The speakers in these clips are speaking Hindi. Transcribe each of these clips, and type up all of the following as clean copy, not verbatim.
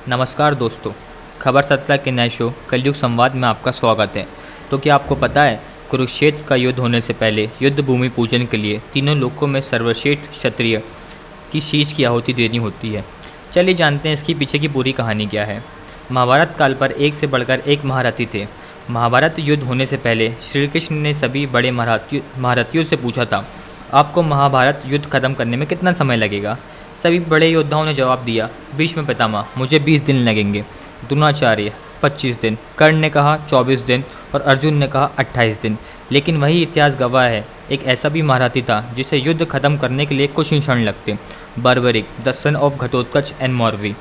नमस्कार दोस्तों, खबर सत्ता के नए शो कलयुग संवाद में आपका स्वागत है। तो क्या आपको पता है, कुरुक्षेत्र का युद्ध होने से पहले युद्ध भूमि पूजन के लिए तीनों लोकों में सर्वश्रेष्ठ क्षत्रिय की शीश की आहुति देनी होती है। चलिए जानते हैं इसकी पीछे की पूरी कहानी क्या है। महाभारत काल पर एक से बढ़कर एक महारथी थे। महाभारत युद्ध होने से पहले श्री कृष्ण ने सभी बड़े महारथियों से पूछा था, आपको महाभारत युद्ध खत्म करने में कितना समय लगेगा। सभी बड़े योद्धाओं ने जवाब दिया, भीष्म पितामह, मुझे 20 दिन लगेंगे। द्रोणाचार्य 25 दिन, कर्ण ने कहा 24 दिन और अर्जुन ने कहा 28 दिन। लेकिन वही इतिहास गवाह है, एक ऐसा भी महारथी था जिसे युद्ध खत्म करने के लिए कुछ ही क्षण लगते। Barbarik, the son of Ghatotkach and Maurvi.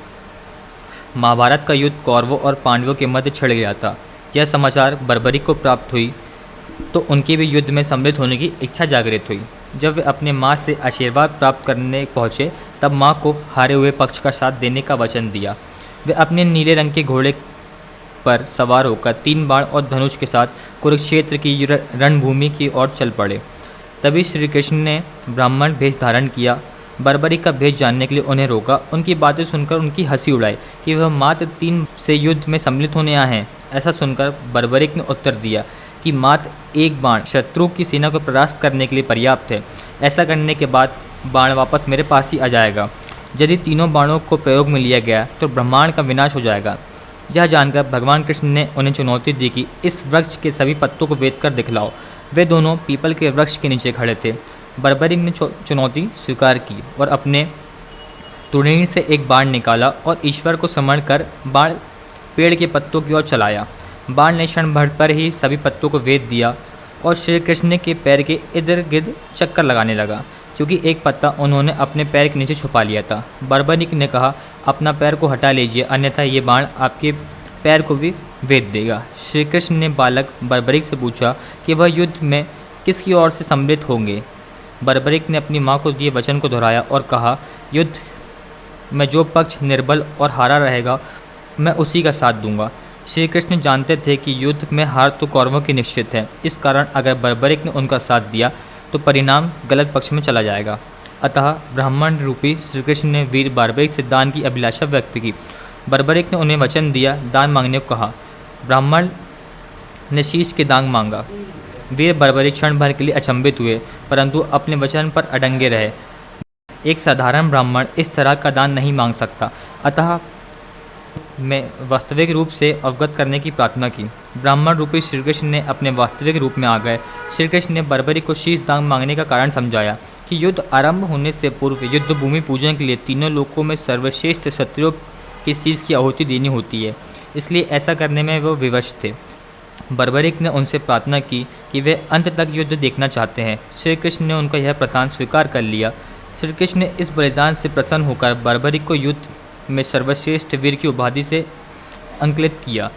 Mahabharat का युद्ध कौरवों और पांडवों के मध्य छिड़ गया था। यह समाचार बर्बरिक को प्राप्त हुई तो उनकी भी युद्ध में सम्मिलित होने की इच्छा जागृत हुई। जब वे अपने माँ से आशीर्वाद प्राप्त करने पहुँचे तब माँ को हारे हुए पक्ष का साथ देने का वचन दिया। वे अपने नीले रंग के घोड़े पर सवार होकर 3 बाण और धनुष के साथ कुरुक्षेत्र की रणभूमि की ओर चल पड़े। तभी श्री कृष्ण ने ब्राह्मण भेष धारण किया। बर्बरिक का भेष जानने के लिए उन्हें रोका। उनकी बातें सुनकर उनकी हंसी उड़ाई कि वह मात्र 3 से युद्ध में सम्मिलित होने आए हैं। ऐसा सुनकर बर्बरिक ने उत्तर दिया कि मात्र एक बाण शत्रु की सेना को परास्त करने के लिए पर्याप्त है। ऐसा करने के बाद बाण वापस मेरे पास ही आ जाएगा। यदि तीनों बाणों को प्रयोग में लिया गया तो ब्रह्मांड का विनाश हो जाएगा। यह जानकर भगवान कृष्ण ने उन्हें चुनौती दी कि इस वृक्ष के सभी पत्तों को वेद कर दिखलाओ। वे दोनों पीपल के वृक्ष के नीचे खड़े थे। बर्बरिक ने चुनौती स्वीकार की और अपने तुड़ीन से एक बाण निकाला और ईश्वर को समर्ण कर बाण पेड़ के पत्तों की ओर चलाया। बाण ने क्षण भर पर ही सभी पत्तों को वेद दिया और श्री कृष्ण के पैर के इर्द गिर्द चक्कर लगाने लगा, क्योंकि एक पत्ता उन्होंने अपने पैर के नीचे छुपा लिया था। बर्बरिक ने कहा, अपना पैर को हटा लीजिए, अन्यथा ये बाण आपके पैर को भी वेद देगा। श्री कृष्ण ने बालक बर्बरिक से पूछा कि वह युद्ध में किसकी ओर से सम्मिलित होंगे। बर्बरिक ने अपनी माँ को दिए वचन को दोहराया और कहा, युद्ध में जो पक्ष निर्बल और हारा रहेगा मैं उसी का साथ दूंगा। श्री कृष्ण जानते थे कि युद्ध में हार तो कौरवों की निश्चित है। इस कारण अगर बर्बरिक ने उनका साथ दिया तो परिणाम गलत पक्ष में चला जाएगा। अतः ब्राह्मण रूपी श्री कृष्ण ने वीर बर्बरिक से दान की अभिलाषा व्यक्त की। बर्बरिक ने उन्हें वचन दिया, दान मांगने को कहा। ब्राह्मण ने शीश के दान मांगा। वीर बर्बरिक क्षण भर के लिए अचंभित हुए, परंतु अपने वचन पर अड़ंगे रहे। एक साधारण ब्राह्मण इस तरह का दान नहीं मांग सकता। अतः में वास्तविक रूप से अवगत करने की प्रार्थना की। ब्राह्मण रूपी श्री कृष्ण ने अपने वास्तविक रूप में आ गए। श्री कृष्ण ने बर्बरिक को शीश दान मांगने का कारण समझाया कि युद्ध आरंभ होने से पूर्व युद्ध भूमि पूजन के लिए तीनों लोकों में सर्वश्रेष्ठ क्षत्रियों की शीश की आहुति देनी होती है, इसलिए ऐसा करने में वो विवश थे। बर्बरिक ने उनसे प्रार्थना की कि वे अंत तक युद्ध देखना चाहते हैं। श्री कृष्ण ने उनका यह प्रदान स्वीकार कर लिया। श्री कृष्ण ने इस बलिदान से प्रसन्न होकर बर्बरिक को युद्ध में सर्वश्रेष्ठ वीर की उपाधि से अंकित किया।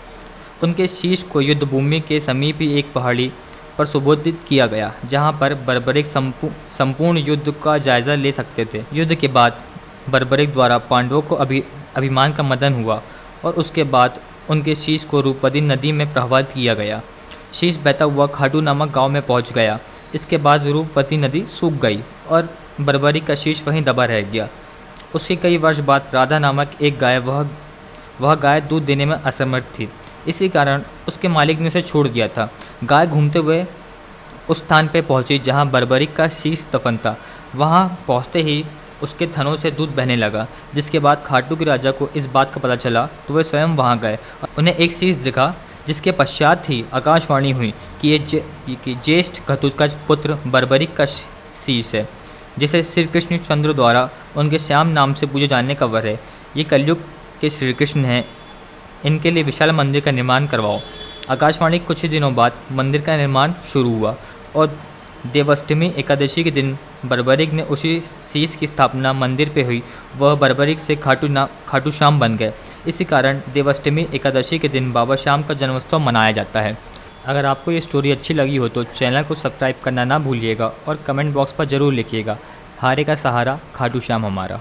उनके शीश को युद्ध भूमि के समीप ही एक पहाड़ी पर सुबोधित किया गया, जहां पर बर्बरिक संपूर्ण युद्ध का जायजा ले सकते थे। युद्ध के बाद बर्बरिक द्वारा पांडवों को अभिमान का मदन हुआ और उसके बाद उनके शीश को रूपवती नदी में प्रवाहित किया गया। शीश बहता हुआ खाटू नामक गांव में पहुंच गया। इसके बाद रूपवती नदी सूख गई और बर्बरिक का शीश वहीं दबा रह गया। उसके कई वर्ष बाद राधा नामक एक गाय वह गाय दूध देने में असमर्थ थी। इसी कारण उसके मालिक ने उसे छोड़ दिया था। गाय घूमते हुए उस स्थान पर पहुंची जहां बर्बरिक का शीश दफन था। वहां पहुंचते ही उसके थनों से दूध बहने लगा, जिसके बाद खाटू के राजा को इस बात का पता चला तो वे स्वयं वहां गए। उन्हें एक शीश दिखा, जिसके पश्चात ही आकाशवाणी हुई कि ये ज्येष्ठ घटोत्कच पुत्र बर्बरिक का शीश है, जिसे श्री कृष्ण चंद्र द्वारा उनके श्याम नाम से पूजे जाने का वर है। ये कलयुग के श्री कृष्ण हैं, इनके लिए विशाल मंदिर का निर्माण करवाओ। आकाशवाणी कुछ ही दिनों बाद मंदिर का निर्माण शुरू हुआ और देवाष्टमी एकादशी के दिन बर्बरिक ने उसी शीश की स्थापना मंदिर पे हुई। वह बर्बरिक से खाटू श्याम बन गए। इसी कारण देवाष्टमी एकादशी के दिन बाबा श्याम का जन्मोत्सव मनाया जाता है। अगर आपको ये स्टोरी अच्छी लगी हो तो चैनल को सब्सक्राइब करना ना भूलिएगा और कमेंट बॉक्स पर ज़रूर लिखिएगा, हारे का सहारा खाटू श्याम हमारा।